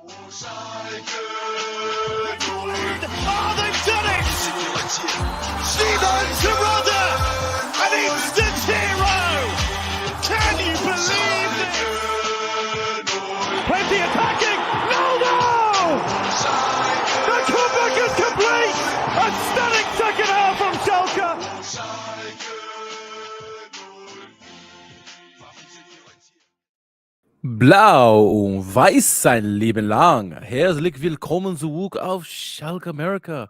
Oh, they've done it! Simon Terodde, an instant hero! Can you believe it? Plenty attacking! No! The comeback is complete! A stunning second half from Schalke! Blau und weiß sein Leben lang. Herzlich willkommen zurück auf SchalkeMerica.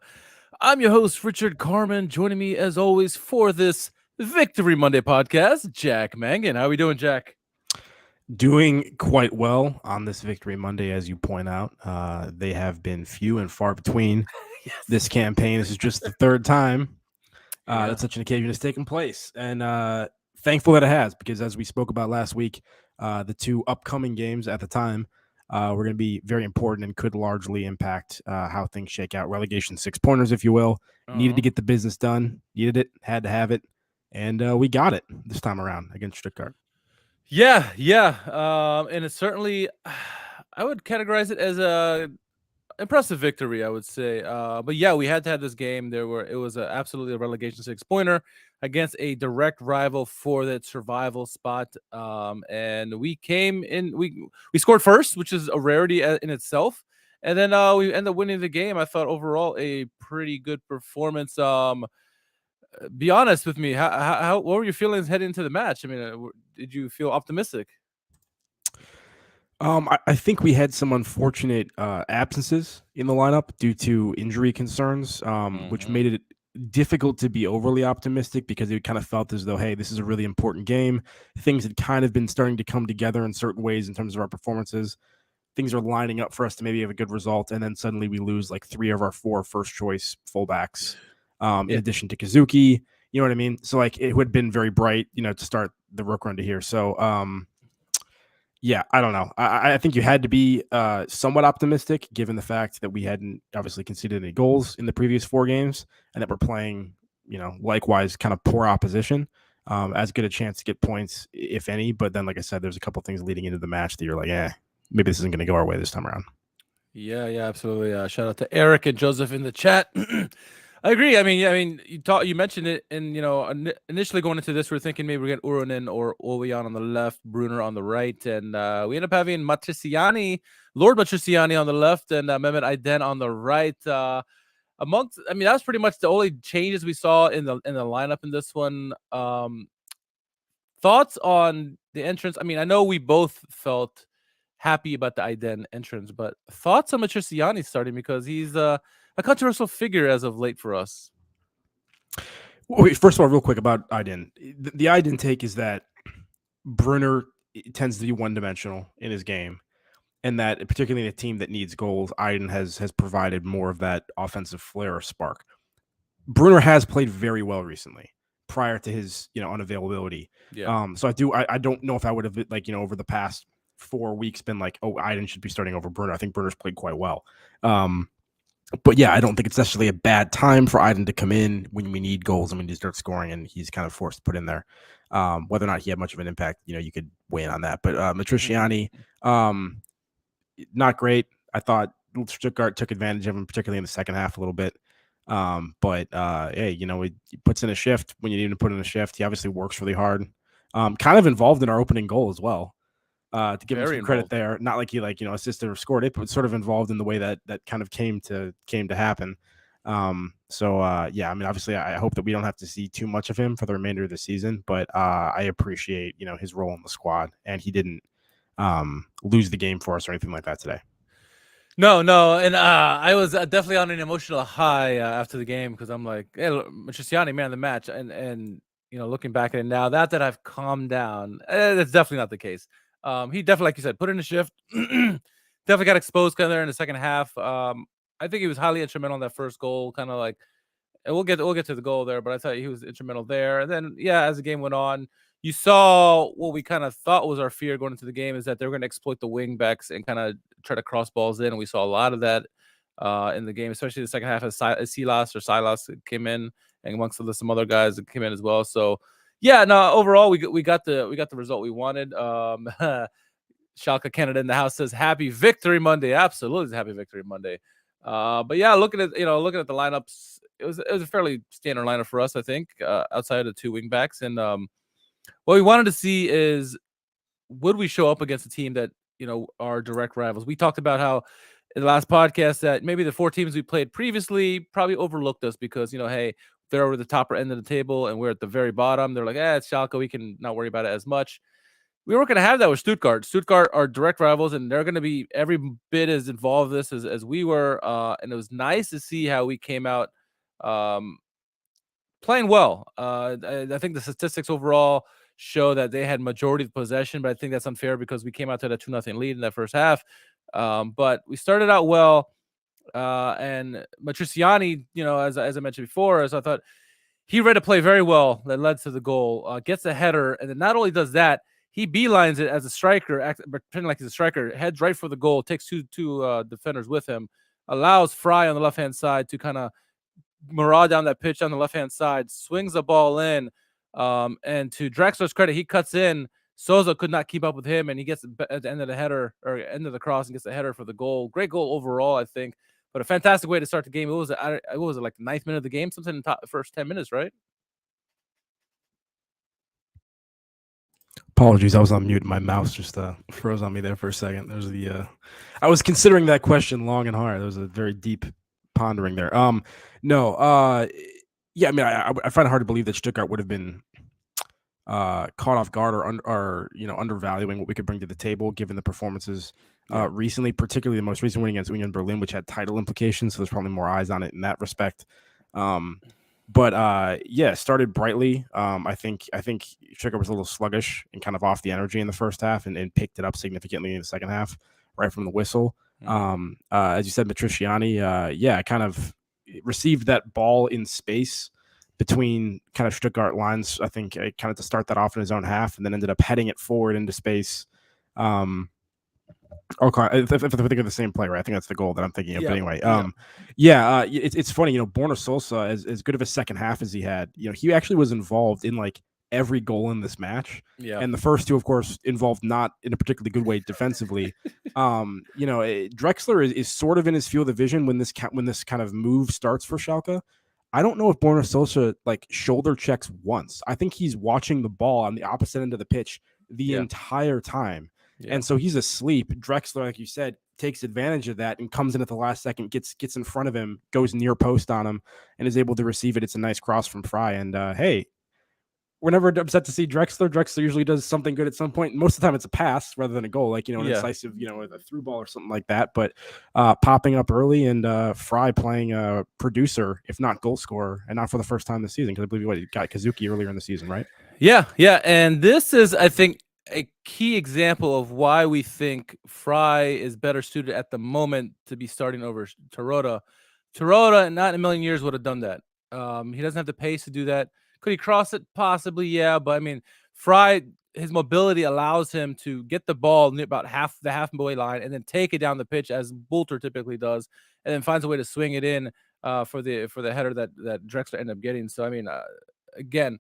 I'm your host, Richard Carmen. Joining me, as always, for this Victory Monday podcast, Jack Mangan. How are we doing, Jack? Doing quite well on this Victory Monday, as you point out. They have been few and far between. Yes. This campaign. This is just the third time that such an occasion has taken place. And thankful that it has, because as we spoke about last week, the two upcoming games at the time were going to be very important and could largely impact how things shake out. Relegation 6-pointers, if you will. Needed to get the business done. Needed it. Had to have it. And we got it this time around against Stuttgart. Yeah. And it's certainly, I would categorize it as a impressive victory, I would say. But yeah, we had to have this game. It was absolutely a relegation 6-pointer against a direct rival for that survival spot. And we came in, we scored first, which is a rarity in itself. And then we ended up winning the game. I thought overall a pretty good performance. Be honest with me. What were your feelings heading into the match? I mean, did you feel optimistic? I think we had some unfortunate absences in the lineup due to injury concerns, which made it difficult to be overly optimistic, because it kind of felt as though, hey, this is a really important game. Things had kind of been starting to come together in certain ways in terms of our performances. Things are lining up for us to maybe have a good result, and then suddenly we lose like 3 of our 4 first-choice fullbacks, in addition to Kazuki. You know what I mean? So like it would have been very bright, to start the Rook run to here. So yeah, I don't know. I think you had to be somewhat optimistic, given the fact that we hadn't obviously conceded any goals in the previous 4 games, and that we're playing, likewise kind of poor opposition. As good a chance to get points, if any. But then, like I said, there's a couple things leading into the match that you're like, maybe this isn't going to go our way this time around. Yeah, absolutely. Shout out to Eric and Joseph in the chat. I agree. I mean, you mentioned it, and initially going into this, we were thinking maybe we get Uronen or Ovejan on the left, Brunner on the right, and we ended up having Lord Matriciani on the left, and Mehmet Aydin on the right. That was pretty much the only changes we saw in the lineup in this one. Thoughts on the entrance? I mean, I know we both felt happy about the Aydin entrance, but thoughts on Matriciani starting, because he's a controversial figure as of late for us. Wait, first of all, real quick about Aydin. The Aydin take is that Brunner tends to be one-dimensional in his game, and that particularly in a team that needs goals, Aydin has provided more of that offensive flair or spark. Brunner has played very well recently, prior to his unavailability. Yeah. So I don't know if I would have over the past 4 weeks been like, oh, Aydin should be starting over Brunner. I think Brunner's played quite well. But yeah, I don't think it's necessarily a bad time for Aydin to come in when we need goals and when he starts scoring, and he's kind of forced to put in there. Whether or not he had much of an impact, you could weigh in on that. But Matriciani, not great. I thought Stuttgart took advantage of him, particularly in the second half a little bit. But hey, he puts in a shift when you need to put in a shift. He obviously works really hard. Kind of involved in our opening goal as well. To give him some credit there, not like he assisted or scored it, but sort of involved in the way that kind of came to happen. Yeah, I mean, obviously, I hope that we don't have to see too much of him for the remainder of the season, but I appreciate his role in the squad, and he didn't lose the game for us or anything like that today. No, and I was definitely on an emotional high after the game, because I'm like, hey, Matriciani, man of the match, and looking back at it now, that I've calmed down, that's definitely not the case. He definitely, like you said, put in a shift. Definitely got exposed kind of there in the second half. I think he was highly instrumental in that first goal. Kind of like, and we'll get to the goal there, but I thought he was instrumental there. And then, as the game went on, you saw what we kind of thought was our fear going into the game, is that they're going to exploit the wing backs and kind of try to cross balls in. And we saw a lot of that in the game, especially the second half as Silas came in, and amongst some other guys that came in as well. So. Yeah, no, overall we got the result we wanted. Schalke Canada in the house says happy victory Monday. Absolutely happy victory Monday. But yeah, looking at the lineups, it was a fairly standard lineup for us, I think, outside of the 2 wing backs. And what we wanted to see is, would we show up against a team that, are direct rivals? We talked about how in the last podcast that maybe the 4 teams we played previously probably overlooked us because, hey, they're over the top end of the table and we're at the very bottom. They're like, it's Schalke. We can not worry about it as much. We weren't going to have that with Stuttgart. Stuttgart are direct rivals, and they're going to be every bit as involved in this as we were. And it was nice to see how we came out playing well. I think the statistics overall show that they had majority of possession, but I think that's unfair because we came out to that 2-0 lead in that first half. But we started out well. And Matriciani, as I mentioned before, as I thought, he read a play very well that led to the goal, gets a header, and then not only does that, he beelines it as a striker, pretending like he's a striker, heads right for the goal, takes two defenders with him, allows Fry on the left-hand side to kind of maraud down that pitch on the left-hand side, swings the ball in, and to Drexler's credit, he cuts in. Souza could not keep up with him, and he gets at the end of the header or end of the cross and gets the header for the goal. Great goal overall, I think, but a fantastic way to start the game. It was like the 9th minute of the game, something in the first 10 minutes, right? Apologies, I was on mute. My mouse just froze on me there for a second. There's I was considering that question long and hard. There was a very deep pondering there. Yeah, I mean, I find it hard to believe that Stuttgart would have been caught off guard or undervaluing what we could bring to the table given the performances recently, particularly the most recent win against Union Berlin, which had title implications. So there's probably more eyes on it in that respect. But started brightly. I think Stuttgart was a little sluggish and kind of off the energy in the first half and picked it up significantly in the second half, right from the whistle. As you said, Matriciani, kind of received that ball in space between kind of Stuttgart lines, I think, kind of to start that off in his own half, and then ended up heading it forward into space. Okay, if I think of the same play, right? I think that's the goal that I'm thinking of. Yeah, but anyway, it's funny, Borna Sosa, as good of a second half as he had, he actually was involved in like every goal in this match. Yeah. And the first 2, of course, involved not in a particularly good way defensively. Drexler is sort of in his field of vision when this kind of move starts for Schalke. I don't know if Borna Sosa like shoulder checks once. I think he's watching the ball on the opposite end of the pitch the entire time. Yeah. And so he's asleep. Drexler, like you said, takes advantage of that and comes in at the last second, gets in front of him, goes near post on him, and is able to receive it. It's a nice cross from Fry. And hey, we're never upset to see Drexler. Drexler usually does something good at some point. Most of the time it's a pass rather than a goal, like, an incisive, a through ball or something like that. But popping up early and Fry playing a producer, if not goal scorer, and not for the first time this season, because I believe he got Kazuki earlier in the season, right? Yeah. And this is, I think, a key example of why we think Fry is better suited at the moment to be starting over Terodde. Terodde, not in a million years, would have done that. He doesn't have the pace to do that. Could he cross it? Possibly, yeah. But I mean, Fry, his mobility allows him to get the ball near about the halfway line and then take it down the pitch as Bulter typically does, and then finds a way to swing it in for the header that Drexler ended up getting. So I mean, again,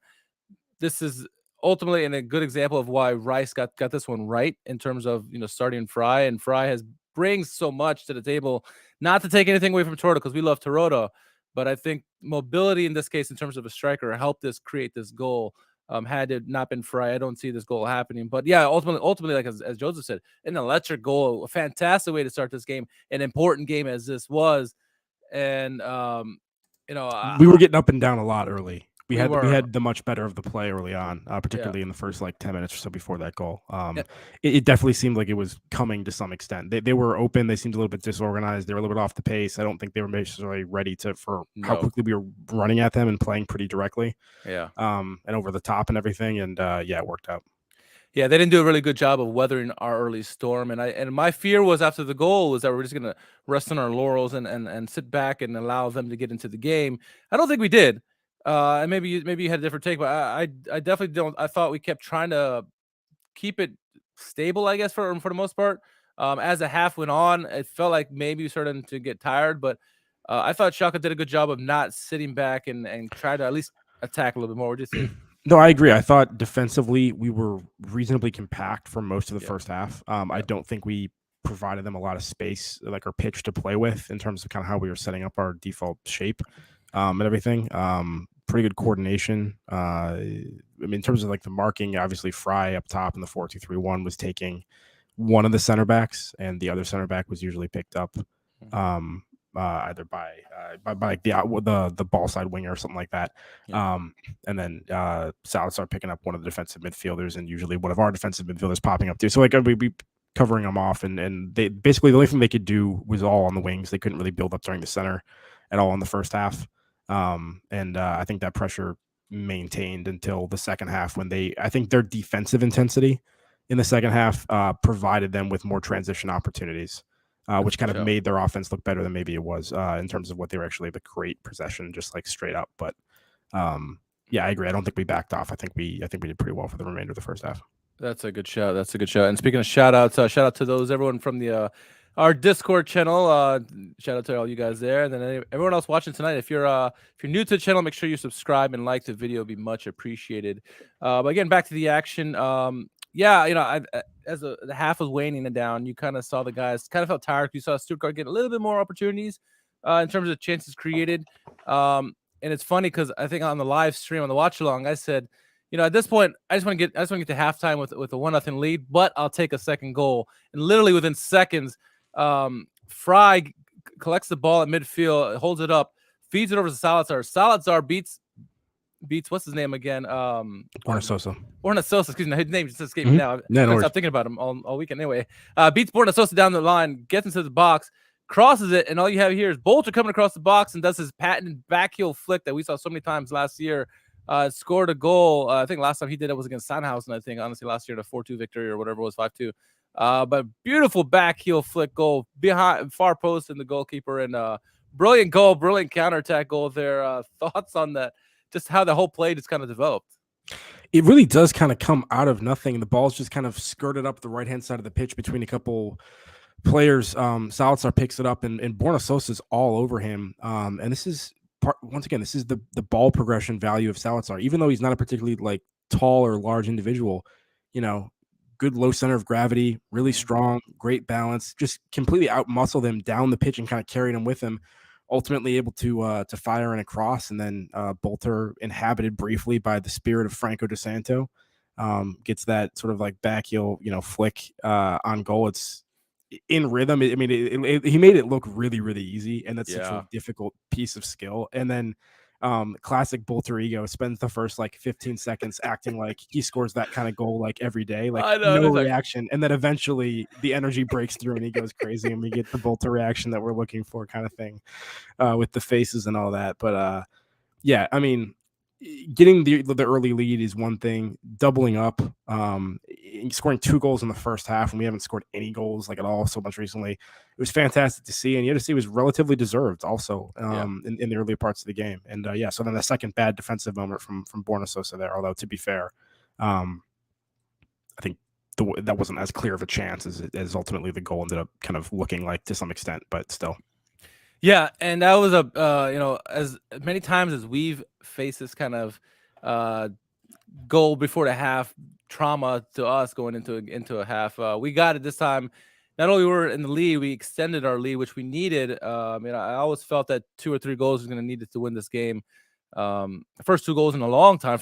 this is ultimately a good example of why Rice got this one right in terms of starting Fry, and Fry brings so much to the table. Not to take anything away from Terodde, because we love Terodde, but I think mobility in this case, in terms of a striker, helped us create this goal. Had it not been Fry, I don't see this goal happening. But yeah, ultimately, like as Joseph said, an electric goal, a fantastic way to start this game, an important game as this was, and we were getting up and down a lot early. We had the much better of the play early on, particularly in the first 10 minutes or so before that goal. It definitely seemed like it was coming to some extent. They were open. They seemed a little bit disorganized. They were a little bit off the pace. I don't think they were necessarily ready for how quickly we were running at them and playing pretty directly. Yeah. And over the top and everything. And it worked out. Yeah, they didn't do a really good job of weathering our early storm. And my fear was after the goal was that we're just going to rest on our laurels and sit back and allow them to get into the game. I don't think we did. And maybe you had a different take, but I definitely don't. I thought we kept trying to keep it stable, I guess, for the most part. As the half went on, it felt like maybe we started to get tired, but I thought Schalke did a good job of not sitting back and try to at least attack a little bit more. What do you think? No, I agree. I thought defensively we were reasonably compact for most of the first half. I don't think we provided them a lot of space, like our pitch to play with in terms of kind of how we were setting up our default shape and everything. Pretty good coordination. I mean, in terms of like the marking, obviously Fry up top in the 4-2-3-1 was taking one of the center backs, and the other center back was usually picked up either by like the ball side winger or something like that. And then Salazar picking up one of the defensive midfielders, and usually one of our defensive midfielders popping up too. So like we be covering them off, and they basically the only thing they could do was all on the wings. They couldn't really build up during the center at all in the first half. And I think that pressure maintained until the second half when I think their defensive intensity in the second half provided them with more transition opportunities. Which kind of made their offense look better than maybe it was in terms of what they were actually able to create possession, just like straight up. But yeah, I agree. I don't think we backed off. I think we did pretty well for the remainder of the first half. That's a good shout. And speaking of shout outs, shout out to everyone from the our Discord channel. Shout out to all you guys there, and then everyone else watching tonight. If you're new to the channel, make sure you subscribe and like the video. It'd be much appreciated. But again, back to the action. Yeah, as the half was waning and down, you kind of saw the guys kind of felt tired. You saw Stuttgart get a little bit more opportunities in terms of chances created. And it's funny because I think on the live stream, on the watch along, I said, at this point, I just want to get to halftime with a 1-0 lead, but I'll take a second goal. And literally within seconds, Fry collects the ball at midfield, holds it up, feeds it over to Salazar. Salazar beats what's his name again? Borna Sosa. Excuse me, his name just escaped me now. No, Stop thinking about him all weekend anyway. Beats Borna Sosa down the line, gets into the box, crosses it, and all you have here is Bolter coming across the box and does his patented backheel flick that we saw so many times last year. Scored a goal. I think last time he did it was against Sandhausen. I think honestly last year, the 4-2 victory or whatever it was, 5-2. But beautiful backheel flick goal behind far post in the goalkeeper, and brilliant goal, brilliant counterattack goal there. Thoughts on that? Just how the whole play just kind of developed. It really does kind of come out of nothing. The ball's just kind of skirted up the right-hand side of the pitch between a couple players. Salazar picks it up, and Borna Sosa's all over him. And this is once again, this is the ball progression value of Salazar. Even though he's not a particularly like tall or large individual, good low center of gravity, really strong, great balance, just completely out-muscle them down the pitch and kind of carried him with him. Ultimately able to fire in a cross, and then Bolter, inhabited briefly by the spirit of Franco De Santo, gets that sort of like back heel, flick on goal. It's in rhythm. I mean, he made it look really, really easy, and that's such a difficult piece of skill. And then classic Bolter ego spends the first like 15 seconds acting like he scores that kind of goal like every day, like no reaction, and then eventually the energy breaks through and he goes crazy, and we get the Bolter reaction that we're looking for, kind of thing, with the faces and all that. But yeah, I mean, getting the early lead is one thing. Doubling up, scoring 2 goals in the first half, and we haven't scored any goals like at all so much recently. It was fantastic to see, and you had to see it was relatively deserved also in the early parts of the game. And so then the second bad defensive moment from Borna Sosa there. Although to be fair, I think that wasn't as clear of a chance as ultimately the goal ended up kind of looking like to some extent, but still. Yeah, and that was as many times as we've faced this kind of goal before the half trauma to us going into a half. We got it this time. Not only were we in the lead, we extended our lead, which we needed. I always felt that 2 or 3 goals was going to need it to win this game. First 2 goals in a long time.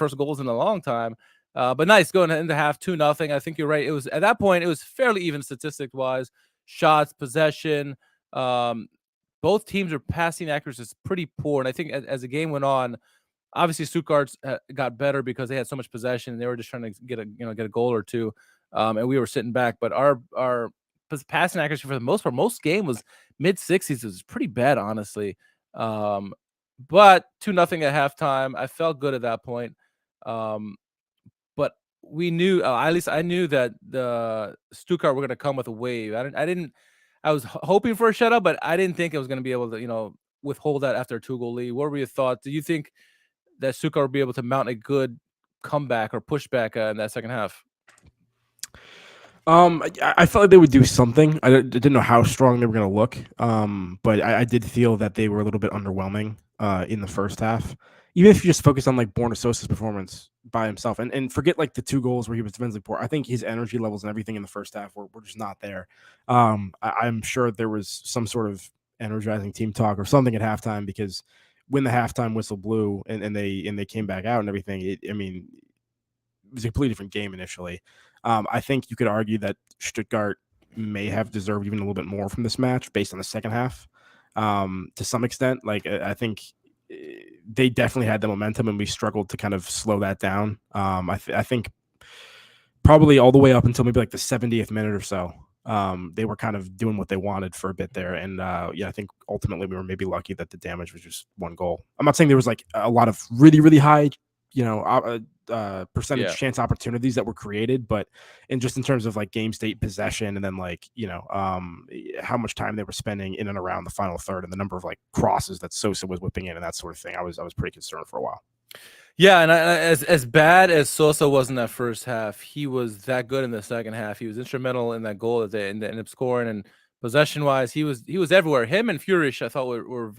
But nice going into half 2-0. I think you're right. It was at that point it was fairly even statistic wise. Shots, possession. Both teams are passing accuracy is pretty poor, and I think as the game went on, obviously Stuttgart got better because they had so much possession and they were just trying to get a goal or two, and we were sitting back. But our passing accuracy for the most part, most game was mid-60s. It was pretty bad, honestly. But 2-0 at halftime. I felt good at that point. But we knew, at least I knew that the Stuttgart were going to come with a wave. I was hoping for a shutout, but I didn't think it was going to be able to, withhold that after a 2-goal lead. What were your thoughts? Do you think that Stuttgart would be able to mount a good comeback or pushback in that second half? I felt like they would do something. I didn't know how strong they were going to look, but I did feel that they were a little bit underwhelming. in the first half. Even if you just focus on like Borna Sosa's performance by himself and forget like the 2 goals where he was defensively poor, I think his energy levels and everything in the first half were just not there. I'm sure there was some sort of energizing team talk or something at halftime, because when the halftime whistle blew and they came back out and everything, it was a completely different game initially. I think you could argue that Stuttgart may have deserved even a little bit more from this match based on the second half. To some extent, like I think they definitely had the momentum and we struggled to kind of slow that down. I think probably all the way up until maybe like the 70th minute or so, they were kind of doing what they wanted for a bit there. And I think ultimately we were maybe lucky that the damage was just 1 goal. I'm not saying there was like a lot of really, really high, percentage chance opportunities that were created, but in terms of like game state possession and then like, how much time they were spending in and around the final third and the number of like crosses that Sosa was whipping in and that sort of thing, I was pretty concerned for a while. Yeah, and as bad as Sosa was in that first half, he was that good in the second half. He was instrumental in that goal that they ended up scoring, and possession wise, he was everywhere. Him and Furish, I thought were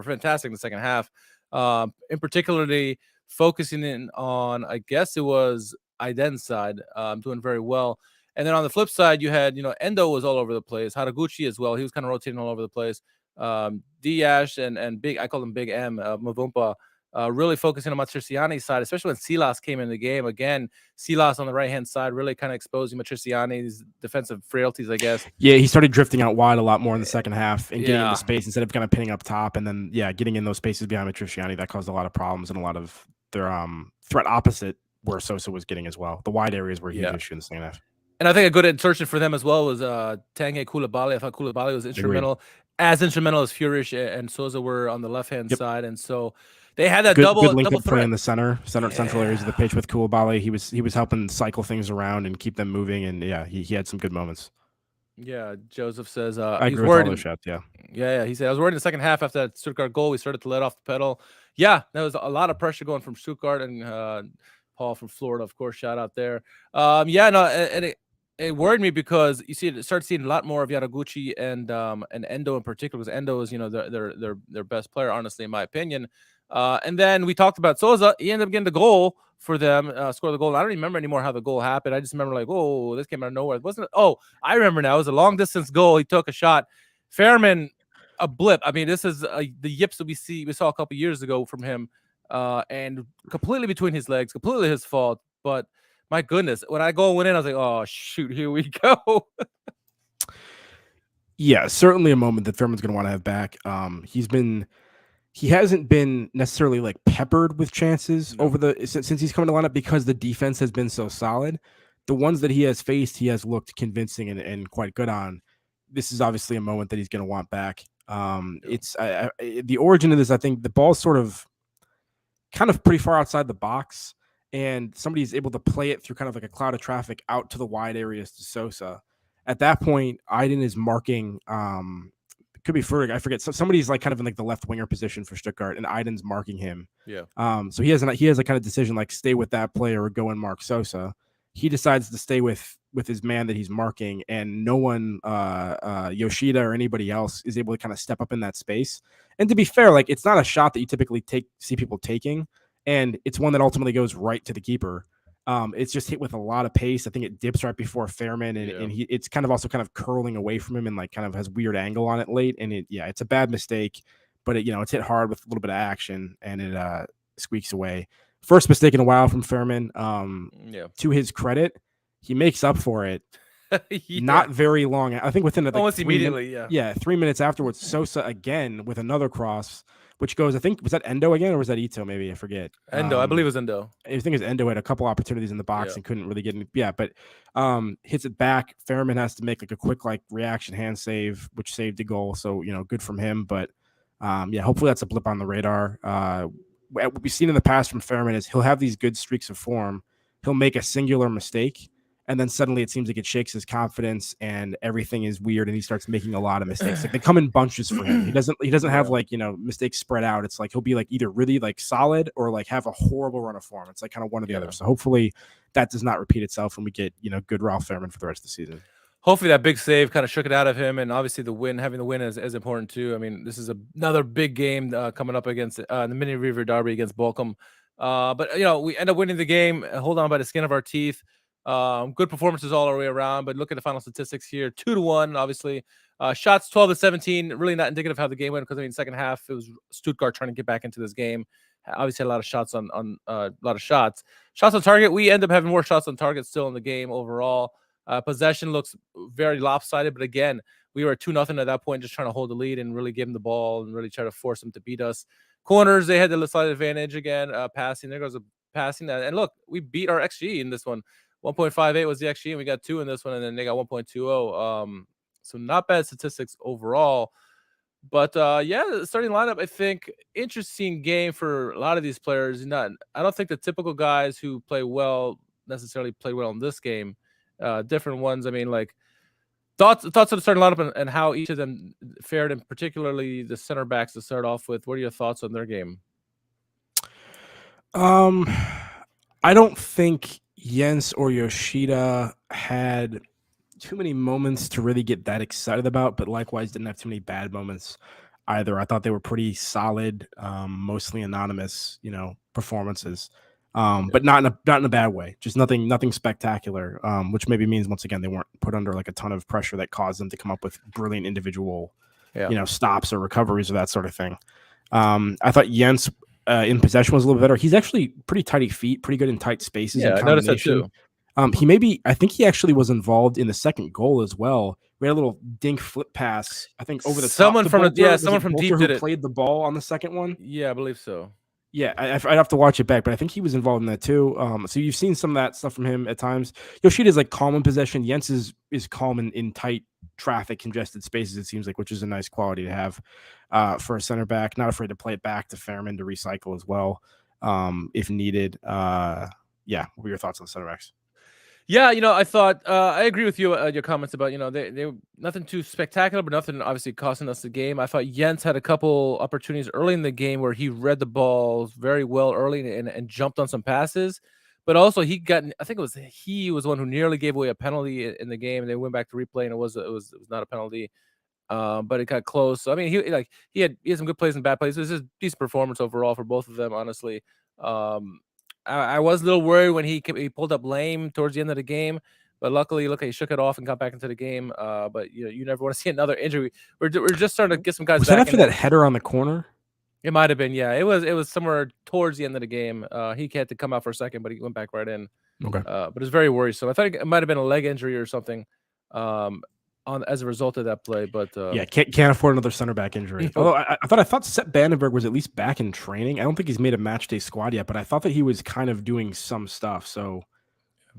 fantastic in the second half. In particularly focusing in on, I guess it was Aiden's side, doing very well. And then on the flip side, you had, Endo was all over the place. Haraguchi as well. He was kind of rotating all over the place. Diaz and Big, I call him Big M, Mavumpa, really focusing on Matriciani's side, especially when Silas came in the game. Again, Silas on the right-hand side really kind of exposing Matriciani's defensive frailties, I guess. Yeah, he started drifting out wide a lot more in the second half and getting into space instead of kind of pinning up top. And then, getting in those spaces behind Matriciani, that caused a lot of problems and a lot of their threat opposite where Sosa was getting as well. The wide areas were a huge issue in the second half. And I think a good insertion for them as well was Tanguy Koulibaly. I thought Koulibaly was instrumental, as instrumental as Furish and Sosa were on the left-hand side. And so they had that good link double up play in the central areas of the pitch with Koulibaly. He was helping cycle things around and keep them moving. And he had some good moments. Yeah, Joseph says I agree with all those shots. Yeah. He said I was worried in the second half after that Stuttgart goal. We started to let off the pedal. Yeah, there was a lot of pressure going from Stuttgart and Paul from Florida, of course. Shout out there. And it worried me because start seeing a lot more of Yaraguchi and Endo in particular, because Endo is their best player, honestly, in my opinion. And then we talked about Sosa. He ended up getting the goal for them, score the goal. I don't remember anymore how the goal happened. I just remember like, oh, this came out of nowhere. Wasn't it? Oh, I remember now. It was a long distance goal. He took a shot. Fairman, a blip. I mean, this is the yips that we saw a couple years ago from him, and completely between his legs, completely his fault. But my goodness, when I went in, I was like, oh shoot, here we go. Yeah, certainly a moment that Fairman's going to want to have back. He hasn't been necessarily like peppered with chances since he's come to lineup, because the defense has been so solid. The ones that he has faced, he has looked convincing and quite good on. This is obviously a moment that he's going to want back. It's the origin of this. I think the ball's sort of kind of pretty far outside the box, and somebody's able to play it through kind of like a cloud of traffic out to the wide areas to Sosa. At that point, Aiden is marking. Could be Ferg, I forget. So somebody's like kind of in like the left winger position for Stuttgart, and Aiden's marking him. Yeah. So he has a kind of decision like stay with that player or go and mark Sosa. He decides to stay with his man that he's marking, and no one, Yoshida or anybody else, is able to kind of step up in that space. And to be fair, like it's not a shot that you typically see people taking, and it's one that ultimately goes right to the keeper. It's just hit with a lot of pace. I think it dips right before Fairman, and it's kind of also kind of curling away from him and like kind of has weird angle on it late. And it's a bad mistake, but it's hit hard with a little bit of action, and it squeaks away. First mistake in a while from Fairman. To his credit, he makes up for it. Not very long. I think within almost immediately. 3 minutes afterwards, Sosa again with another cross, which goes, I think, was that Endo again, or was that Ito? Maybe, I forget. Endo, I believe it was Endo. I think it was Endo had a couple opportunities in the box and couldn't really get in. Yeah, but hits it back. Fairman has to make like a quick like reaction hand save, which saved the goal. So good from him. But hopefully that's a blip on the radar. What we've seen in the past from Fairman is he'll have these good streaks of form. He'll make a singular mistake, and then suddenly it seems like it shakes his confidence and everything is weird, and he starts making a lot of mistakes. Like they come in bunches for him. He doesn't have like, mistakes spread out. It's like he'll be like either really like solid or like have a horrible run of form. It's like kind of one or the other. So hopefully that does not repeat itself and we get, good Ralph Fairman for the rest of the season. hopefully that big save kind of shook it out of him, and obviously having the win is important too. I mean, this is another big game coming up against the mini-Revierderby against Bochum. But we end up winning the game, hold on by the skin of our teeth. Good performances all the way around, but look at the final statistics here: 2-1, obviously. Shots 12-17, really not indicative of how the game went, because I mean, second half it was Stuttgart trying to get back into this game. Obviously, had a lot of shots on a lot of shots. Shots on target, we end up having more shots on target still in the game overall. Possession looks very lopsided, but again, we were 2-0 at that point, just trying to hold the lead and really give them the ball and really try to force them to beat us. Corners, they had the slight advantage again. Passing, there goes a passing. And look, we beat our XG in this one. 1.58 was the XG, and we got 2 in this one, and then they got 1.20. So not bad statistics overall. But yeah, the starting lineup, I think, interesting game for a lot of these players. I don't think the typical guys who play well necessarily played well in this game. Different ones. I mean, like thoughts of the starting lineup and how each of them fared, and particularly the center backs to start off with. What are your thoughts on their game? I don't think Jens or Yoshida had too many moments to really get that excited about, but likewise didn't have too many bad moments either. I thought they were pretty solid, mostly anonymous, performances, but not in a bad way. Just nothing spectacular, which maybe means once again they weren't put under like a ton of pressure that caused them to come up with brilliant individual, stops or recoveries or that sort of thing. I thought Jens in possession was a little bit better. He's actually pretty tidy feet, pretty good in tight spaces. Yeah, I noticed that too. I think he actually was involved in the second goal as well. We had a little dink flip pass, I think, over the someone top. Someone from deep did it. Played the ball on the second one. Yeah, I believe so. Yeah, I'd have to watch it back, but I think he was involved in that too. So you've seen some of that stuff from him at times. Yoshida's like calm in possession. Jens is calm in tight traffic, congested spaces, it seems like, which is a nice quality to have for a center back. Not afraid to play it back to Fairman to recycle as well if needed. What were your thoughts on the center backs? Yeah, I thought I agree with you. Your comments about they nothing too spectacular, but nothing obviously costing us the game. I thought Jens had a couple opportunities early in the game where he read the ball very well early and jumped on some passes, but also I think he was the one who nearly gave away a penalty in the game. And they went back to replay, and it was not a penalty, but it got close. So I mean, he had some good plays and bad plays. It was a decent performance overall for both of them, honestly. I was a little worried when he pulled up lame towards the end of the game, but luckily, look, he shook it off and got back into the game. But you never want to see another injury. We're just starting to get some guys. Was back that after that header on the corner? It might have been. Yeah, it was somewhere towards the end of the game. He had to come out for a second, but he went back right in. Okay. But it was very worrisome. I thought it might have been a leg injury or something. As a result of that play, but can't afford another center back injury. Although I thought Sepp Bandenberg was at least back in training. I don't think he's made a match day squad yet, but I thought that he was kind of doing some stuff. So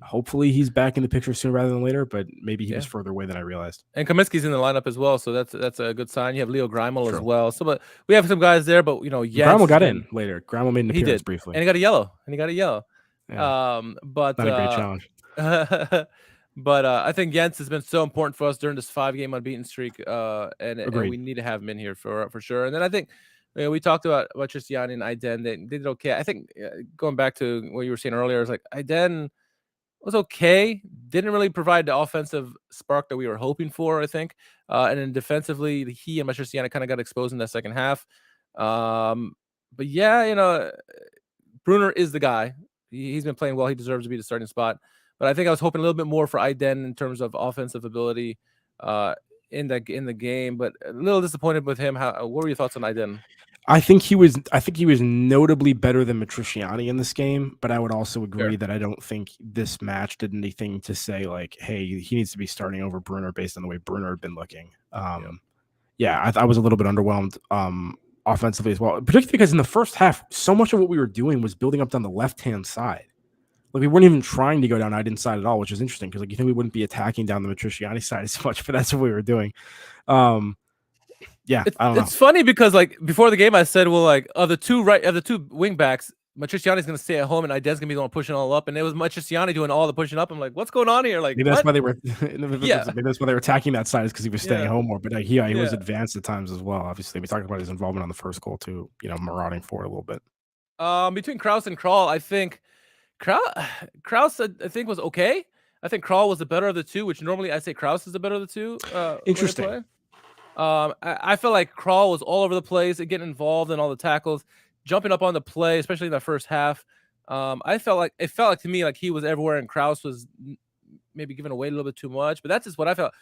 hopefully he's back in the picture sooner rather than later. But maybe he was further away than I realized. And Kaminski's in the lineup as well, so that's a good sign. You have Leo Greimel as well. So, but we have some guys there, but Greimel got in later. Greimel made an appearance briefly, and he got a yellow. Yeah. But not a great challenge. But I think Jens has been so important for us during this 5-game unbeaten streak, and we need to have him in here for sure. And then I think we talked about Tristiani and Aiden. They did okay. I think going back to what you were saying earlier, it's like Aiden was okay. Didn't really provide the offensive spark that we were hoping for, I think. And then defensively, he and Tristiani kind of got exposed in that second half. But yeah, Brunner is the guy. He's been playing well. He deserves to be the starting spot. But I think I was hoping a little bit more for Aiden in terms of offensive ability in the game. But a little disappointed with him. What were your thoughts on Aiden? I think he was notably better than Matriciani in this game. But I would also agree that I don't think this match did anything to say like, hey, he needs to be starting over Brunner based on the way Brunner had been looking. I was a little bit underwhelmed offensively as well, particularly because in the first half, so much of what we were doing was building up down the left-hand side. Like we weren't even trying to go down Aiden's side at all, which is interesting because you think we wouldn't be attacking down the Matriciani side as much, but that's what we were doing. I don't know. It's funny because before the game, I said, well, of the two wing backs, Matriciani's going to stay at home and Aiden's going to be the one pushing all up, and it was Matriciani doing all the pushing up. I'm like, what's going on here? Maybe that's why they were. Maybe that's why they were attacking that side is because he was staying home more. But he was advanced at times as well. Obviously, we talked about his involvement on the first goal too. Marauding forward a little bit. Between Kraus and Krall, I think. Kraus, I think, was okay. I think Krall was the better of the two, which normally I say Kraus is the better of the two. Interesting. I felt like Krall was all over the place, getting involved in all the tackles, jumping up on the play, especially in that first half. It felt like to me like he was everywhere, and Kraus was maybe giving away a little bit too much. But that's just what I felt.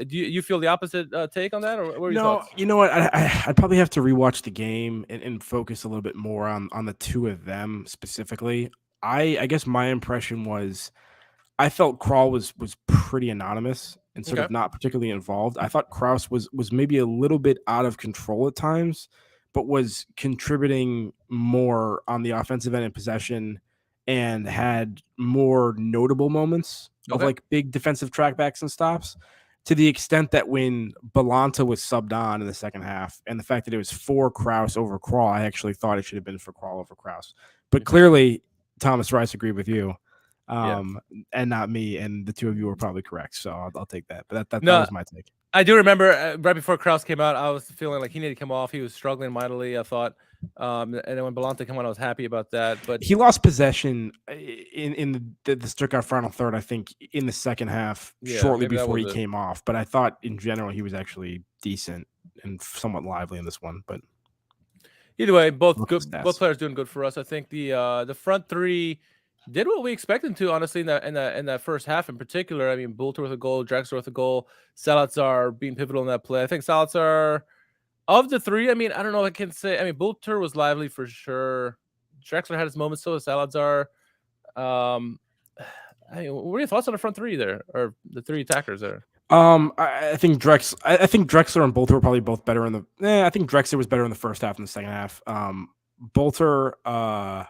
Do you feel the opposite take on that, or what are your thoughts? You know what? I'd probably have to rewatch the game and focus a little bit more on the two of them specifically. I guess my impression was I felt Krall was pretty anonymous and sort of not particularly involved. I thought Kraus was maybe a little bit out of control at times, but was contributing more on the offensive end in possession and had more notable moments of like big defensive trackbacks and stops, to the extent that when Balanta was subbed on in the second half, and the fact that it was for Kraus over Krall, I actually thought it should have been for Krall over Kraus. But clearly, Thomas Rice agreed with you. And not me, and the two of you were probably correct, so I'll take that. But that was my take. I do remember right before Kraus came out, I was feeling like he needed to come off. He was struggling mightily, I thought. And then when Balanta came on, I was happy about that. But he lost possession in the Stuttgart final third, I think, in the second half, shortly before he came off. But I thought in general he was actually decent and somewhat lively in this one. But either way, both players doing good for us. I think the front three did what we expected them to, honestly, in that first half in particular. I mean, Bülter with a goal, Drexler with a goal, Salazar being pivotal in that play. I think Salazar, of the three, I mean, I don't know if I can say. I mean, Bülter was lively for sure. Drexler had his moments, so was Salazar. I mean, what are your thoughts on the front three there, or the three attackers there? I think Drexler and Bülter were probably both better in the. I think Drexler was better in the first half than the second half. Bülter,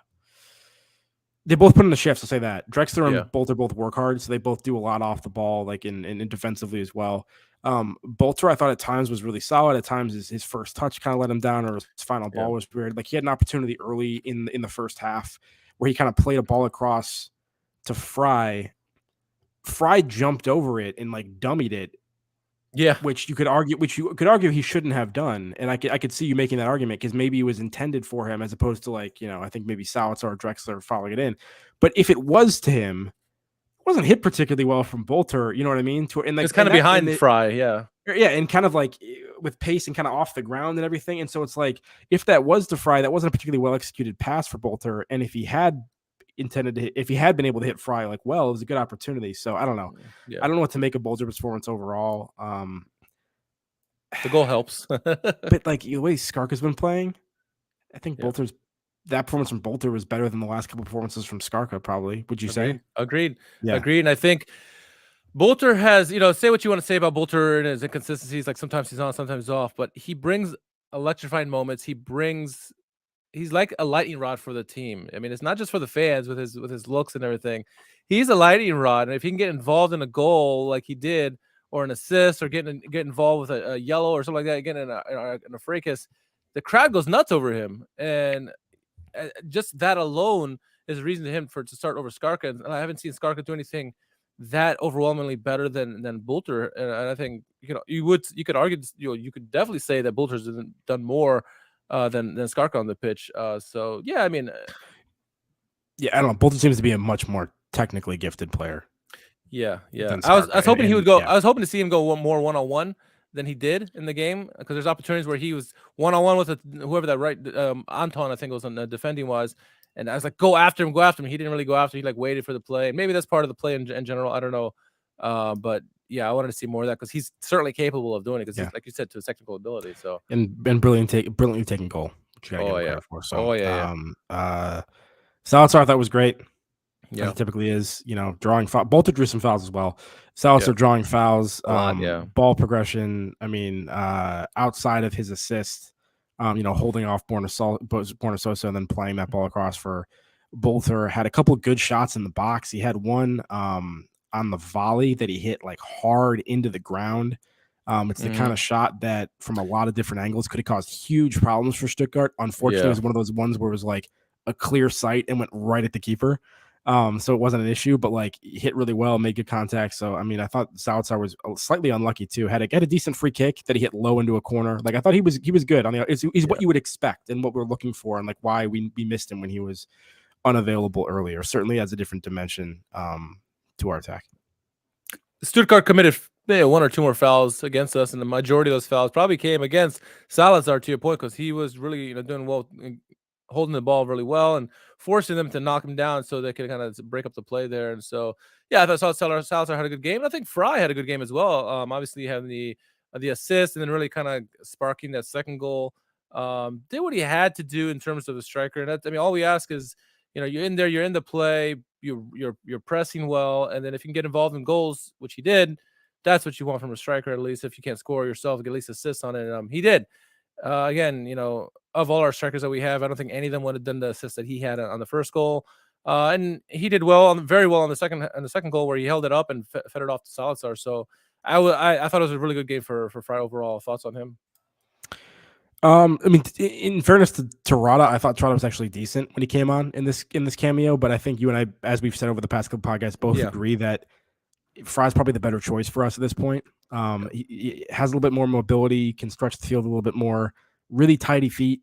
they both put in the shifts. I'll say that Drexler and Bülter both work hard, so they both do a lot off the ball, like in defensively as well. Bülter, I thought at times was really solid. At times his first touch kind of let him down, or his final ball was weird. Like he had an opportunity early in the first half where he kind of played a ball across to Fry. Fry jumped over it and like dummied it. Yeah, which you could argue he shouldn't have done, and I could see you making that argument because maybe it was intended for him as opposed to like, you know, I think maybe Salazar or Drexler following it in. But if it was to him, it wasn't hit particularly well from Bülter. You know what I mean? And like, it's kind of behind Fry, and kind of like with pace and kind of off the ground and everything. And so it's like if that was to Fry, that wasn't a particularly well executed pass for Bülter, and if he had been able to hit Fry like well, it was a good opportunity. So I don't know. I don't know what to make of Bülter's performance overall. The goal helps. But like the way Schalke's been playing, I think that performance from Bülter was better than the last couple of performances from Schalke, probably. Would you say? Agreed. And I think Bülter has, you know, say what you want to say about Bülter and his inconsistencies, like sometimes he's on, sometimes he's off, but he brings electrifying moments. He's like a lightning rod for the team. I mean, it's not just for the fans with his looks and everything. He's a lightning rod, and if he can get involved in a goal like he did, or an assist, or get involved with a yellow or something like that, again in a fracas, the crowd goes nuts over him, and just that alone is a reason to start over Schalke. And I haven't seen Schalke do anything that overwhelmingly better than Bülter. And I think you could argue, you could definitely say that Bülter's done more than Schalke on the pitch. So yeah, I mean, I don't know. Bülter seems to be a much more technically gifted player. Yeah. I was hoping he would go. I was hoping to see him go more one-on-one than he did in the game, because there's opportunities where he was one-on-one with whoever that right Anton, I think, was on the defending was, and I was like, go after him. He didn't really go after. He like waited for the play, and maybe that's part of the play in general. I don't know, but yeah, I wanted to see more of that because he's certainly capable of doing it. Because like you said, to his technical ability. So and brilliantly taking goal. For, so, Salazar I thought was great. As it typically is, drawing foul. Bülter drew some fouls as well. Salazar drawing fouls, ball progression. I mean, outside of his assist, holding off Borna Sosa and then playing that ball across for Bülter. Had a couple of good shots in the box. He had one on the volley that he hit like hard into the ground. It's the kind of shot that from a lot of different angles could have caused huge problems for Stuttgart. Unfortunately, it was one of those ones where it was like a clear sight and went right at the keeper. So it wasn't an issue, but like he hit really well, made good contact. So, I mean, I thought Salazar was slightly unlucky too. Had a decent free kick that he hit low into a corner. Like I thought he was good on the, he's what you would expect and what we're looking for, and like why we missed him when he was unavailable earlier. Certainly has a different dimension to our attack. Stuttgart committed one or two more fouls against us, and the majority of those fouls probably came against Salazar, to your point, because he was really doing well, holding the ball really well and forcing them to knock him down so they could kind of break up the play there. And so, yeah, I thought Salazar had a good game. And I think Fry had a good game as well. Obviously, having the assist and then really kind of sparking that second goal. Did what he had to do in terms of the striker. And I mean, all we ask is, you're in there, you're in the play, you're pressing well, and then if you can get involved in goals, which he did, that's what you want from a striker. At least if you can't score yourself, get at least assists on it. He did. Again, of all our strikers that we have, I don't think any of them would have done the assist that he had on the first goal. And he did very well on the second goal where he held it up and fed it off to Salazar. So I thought it was a really good game for Fry overall. Thoughts on him? I mean, in fairness to Rada, I thought Rada was actually decent when he came on in this cameo. But I think you and I, as we've said over the past couple podcasts, both agree that Fry's probably the better choice for us at this point. He has a little bit more mobility, can stretch the field a little bit more, really tidy feet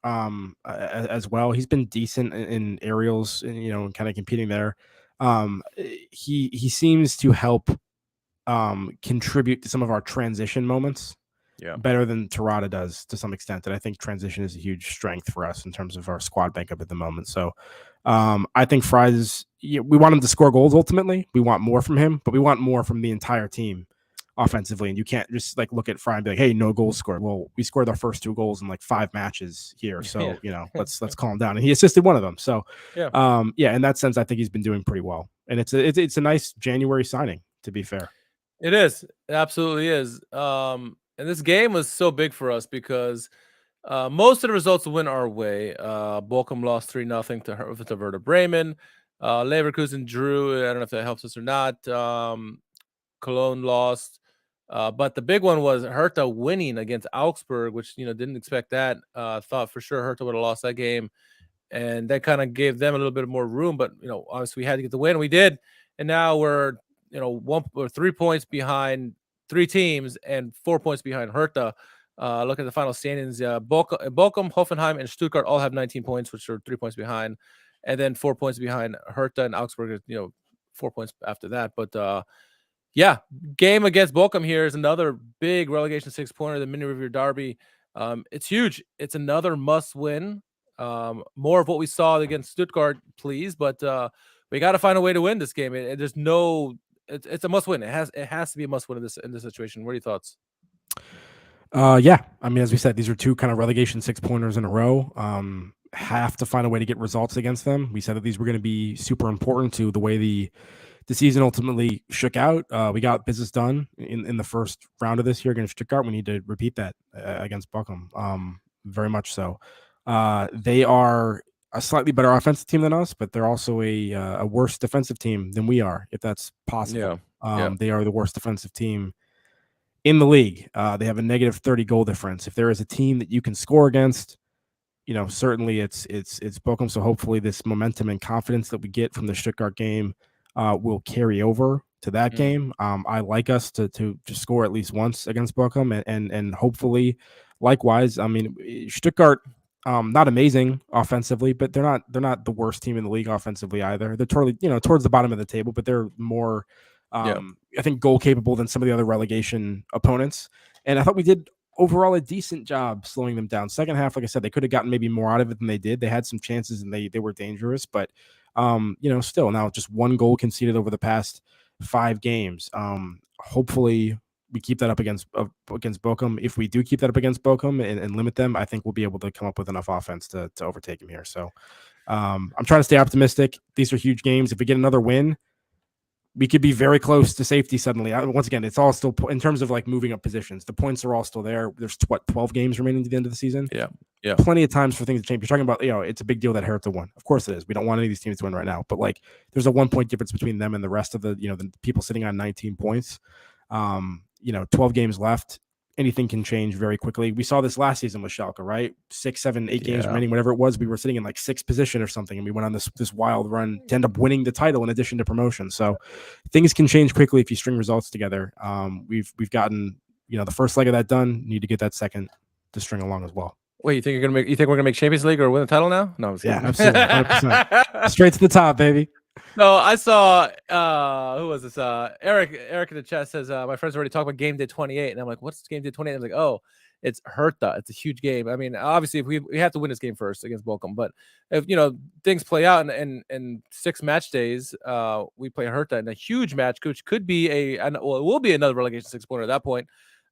as well. He's been decent in aerials, and kind of competing there. He seems to help contribute to some of our transition moments better than Terada does to some extent. And I think transition is a huge strength for us in terms of our squad makeup at the moment. So I think Fry's, we want him to score goals ultimately. We want more from him, but we want more from the entire team offensively. And you can't just look at Fry and be like, hey, no goals scored. Well, we scored our first 2 goals in 5 matches here. So, let's calm down. And he assisted one of them. So in that sense, I think he's been doing pretty well. And it's a nice January signing, to be fair. It is. It absolutely is. And this game was so big for us because most of the results went our way. Bochum lost 3-0 to Werder Bremen. Leverkusen drew. I don't know if that helps us or not. Cologne lost. But the big one was Hertha winning against Augsburg, which, didn't expect that. Thought for sure Hertha would have lost that game. And that kind of gave them a little bit more room. But, obviously we had to get the win. We did. And now we're, 1 or 3 points behind 3 teams and 4 points behind Hertha. Look at the final standings. Bochum, Hoffenheim, and Stuttgart all have 19 points, which are 3 points behind. And then 4 points behind Hertha and Augsburg, 4 points after that. But, game against Bochum here is another big relegation 6-pointer, the mini-Revierderby. It's huge. It's another must-win. More of what we saw against Stuttgart, please. But we got to find a way to win this game. There's no... It's a must-win. It has to be a must-win in this situation. What are your thoughts? Yeah. I mean, as we said, these are 2 kind of relegation 6-pointers in a row. Have to find a way to get results against them. We said that these were going to be super important to the way the season ultimately shook out. We got business done in the first round of this year against Stuttgart. We need to repeat that against Bochum. Very much so. They are a slightly better offensive team than us, but they're also a worse defensive team than we are, if that's possible. They are the worst defensive team in the league. They have a negative 30 goal difference. If there is a team that you can score against, certainly it's Bochum. So hopefully this momentum and confidence that we get from the Stuttgart game will carry over to that game. I like us to score at least once against Bochum, and hopefully likewise. I mean, Stuttgart, not amazing offensively, but they're not the worst team in the league offensively either. They're totally, towards the bottom of the table, but they're more, I think, goal capable than some of the other relegation opponents. And I thought we did overall a decent job slowing them down. Second half, like I said, they could have gotten maybe more out of it than they did. They had some chances and they were dangerous, but still now just 1 goal conceded over the past 5 games. Hopefully we keep that up against Bochum. If we do keep that up against Bochum and limit them, I think we'll be able to come up with enough offense to overtake them here. So I'm trying to stay optimistic. These are huge games. If we get another win, we could be very close to safety suddenly. Once again, it's all still in terms of moving up positions. The points are all still there. There's 12 games remaining to the end of the season. Yeah. Plenty of times for things to change. You're talking about, it's a big deal that Hertha won. Of course it is. We don't want any of these teams to win right now, but there's a 1-point difference between them and the rest of the people sitting on 19 points. 12 games left. Anything can change very quickly. We saw this last season with Schalke, right? 6, 7, 8 games remaining, whatever it was. We were sitting in 6th position or something, and we went on this wild run to end up winning the title in addition to promotion. So things can change quickly if you string results together. We've gotten the first leg of that done. Need to get that second to string along as well. Wait, you think we're gonna make Champions League or win the title now? No, absolutely, 100%. Straight to the top, baby. No, I saw who was this? Eric in the chat says my friends already talked about game day 28, and I'm like, what's game day 28? I'm like, oh, it's Hertha. It's a huge game. I mean, obviously, if we have to win this game first against Bochum, but if things play out in 6 match days, we play Hertha in a huge match, which could be it will be another relegation 6-pointer at that point.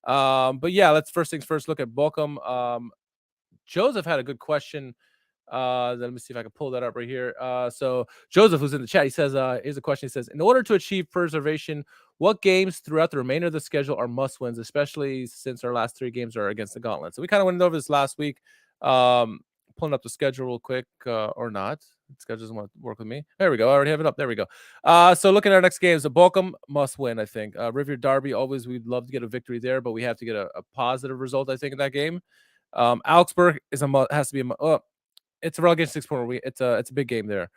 But yeah, let's first things first look at Bochum. Joseph had a good question. Let me see if I can pull that up right here. So Joseph, who's in the chat, he says, here's a question. He says, in order to achieve preservation, what games throughout the remainder of the schedule are must wins, especially since our last 3 games are against the Gauntlet? So we kind of went over this last week. Pulling up the schedule real quick, or not. The schedule doesn't want to work with me. There we go. I already have it up. There we go. So looking at our next games, the Bochum must win, I think. Revierderby, always we'd love to get a victory there, but we have to get a positive result, I think, in that game. Augsburg has to be it's a relegation 6-pointer. It's a big game there.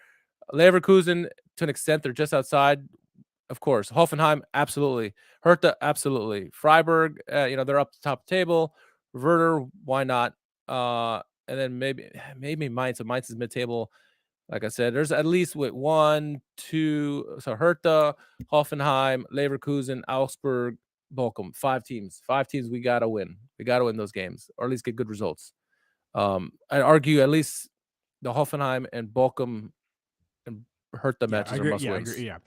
Leverkusen, to an extent, they're just outside, of course. Hoffenheim, absolutely. Hertha, absolutely. Freiburg, they're up the top of the table. Werder, why not? And then maybe Mainz. So Mainz is mid-table. Like I said, there's at least 1, 2. So Hertha, Hoffenheim, Leverkusen, Augsburg, Bochum. 5 teams. 5 teams we gotta win. We gotta win those games, or at least get good results. I'd argue at least the Hoffenheim and Bochum and Hertha matches are must wins. Yeah,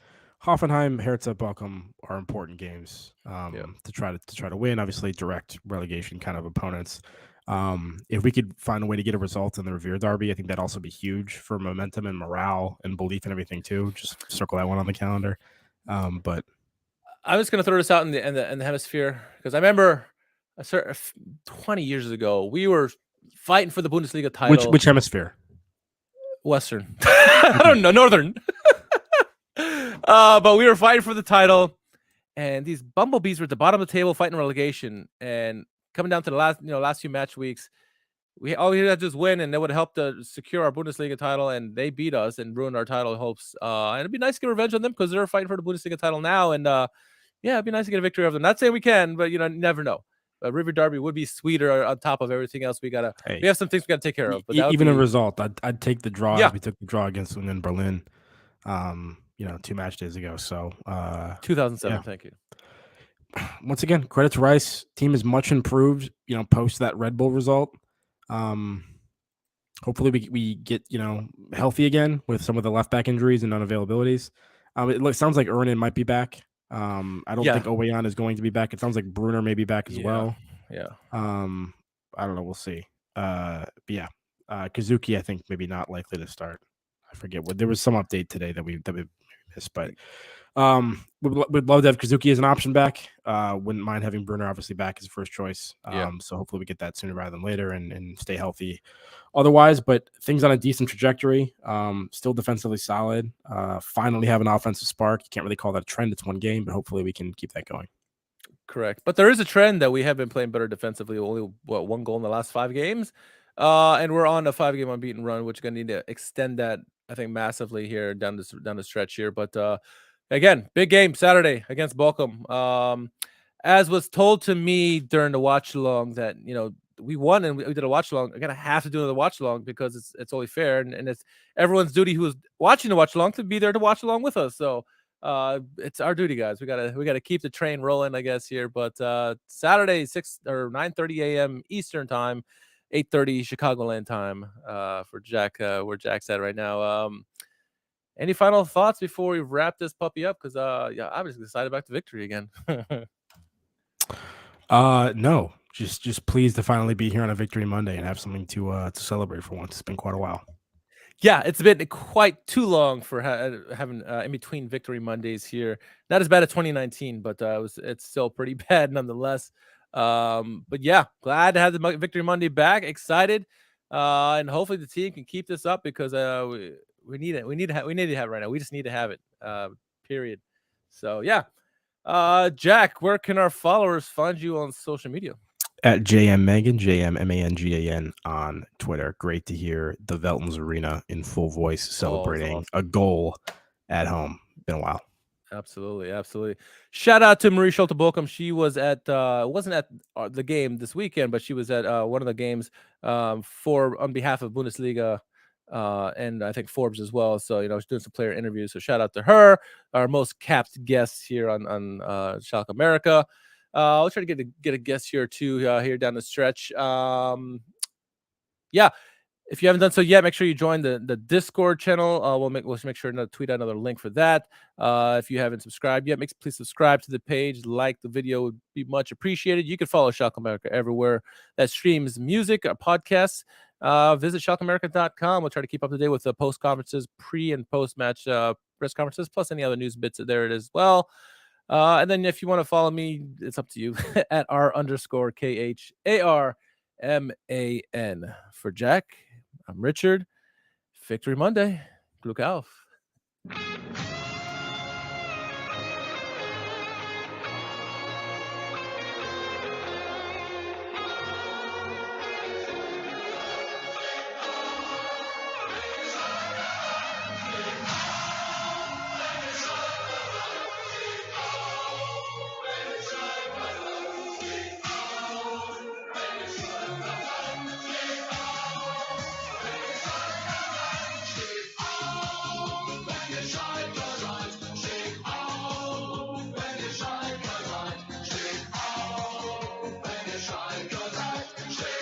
Hoffenheim, Hertha, Bochum are important games to try to win. Obviously, direct relegation kind of opponents. If we could find a way to get a result in the Revierderby, I think that'd also be huge for momentum and morale and belief and everything too. Just circle that one on the calendar. But I was going to throw this out in the hemisphere because I remember 20 years ago we were fighting for the Bundesliga title. Which hemisphere? Western. I don't know, Northern. But we were fighting for the title, and these bumblebees were at the bottom of the table fighting relegation. And coming down to the last few match weeks, all we had to do is win, and that would help to secure our Bundesliga title. And they beat us and ruined our title hopes. And it'd be nice to get revenge on them because they're fighting for the Bundesliga title now. And it'd be nice to get a victory over them. Not saying we can, but never know. Revierderby would be sweeter on top of everything else. We have some things we gotta take care of. But even a result, I'd take the draw. Yeah. We took the draw against Union Berlin, 2 match days ago. So 2007. Yeah. Thank you. Once again, credit to Rice. Team is much improved. Post that Red Bull result. Hopefully we get healthy again with some of the left back injuries and unavailabilities. It sounds like Ernan might be back. I don't think Oweyan is going to be back. It sounds like Brunner may be back as well. Yeah. I don't know. We'll see. Kazuki, I think maybe not likely to start. I forget what there was some update today that we missed, but we'd love to have Kazuki as an option back. Wouldn't mind having Brunner obviously back as first choice. So hopefully we get that sooner rather than later and stay healthy. Otherwise, but things on a decent trajectory. Still defensively solid. Finally have an offensive spark. You can't really call that a trend. It's one game, but hopefully we can keep that going. Correct. But there is a trend that we have been playing better defensively. Only 1 goal in the last 5 games. And we're on a 5-game unbeaten run, which is going to need to extend that, I think, massively here down the stretch here. But again, big game Saturday against Bochum. As was told to me during the watch along that we won and we did a watch along. I'm gonna have to do another watch along because it's only fair and it's everyone's duty who is watching the watch along to be there to watch along with us. So it's our duty, guys. We gotta keep the train rolling, I guess, here. But Saturday, 6 or 9:30 a.m. Eastern time, 8:30 Chicagoland time for Jack, where Jack's at right now. Any final thoughts before we wrap this puppy up? Because obviously decided back to victory again. No, just pleased to finally be here on a Victory Monday and have something to celebrate for once. It's been quite a while. Yeah, it's been quite too long for having in between Victory Mondays here. Not as bad as 2019, but it's still pretty bad nonetheless. But yeah, glad to have the Victory Monday back. Excited, and hopefully the team can keep this up because we need it. We need to have it right now. We just need to have it. Period. So yeah. Jack, where can our followers find you on social media? At JMMangan, JMMangan on Twitter. Great to hear the Veltons Arena in full voice celebrating a goal at home. Been a while. Absolutely. Shout out to Marie Schulte Bochum. She was at wasn't at the game this weekend, but she was at one of the games on behalf of Bundesliga and I think Forbes as well. So she's doing some player interviews. So shout out to her, our most capped guest here on SchalkeMerica. I'll try to get a guest here too here down the stretch. Yeah. If you haven't done so yet, make sure you join the Discord channel. We'll make sure to tweet out another link for that. If you haven't subscribed yet, please subscribe to the page. Like the video would be much appreciated. You can follow SchalkeMerica everywhere that streams music or podcasts. Visit SchalkeMerica.com. We'll try to keep up to date with the post conferences, pre and post match press conferences, plus any other news bits there it is as well. And then if you want to follow me, it's up to you at R_KHARMAN. For Jack, I'm Richard. Victory Monday. Glück auf.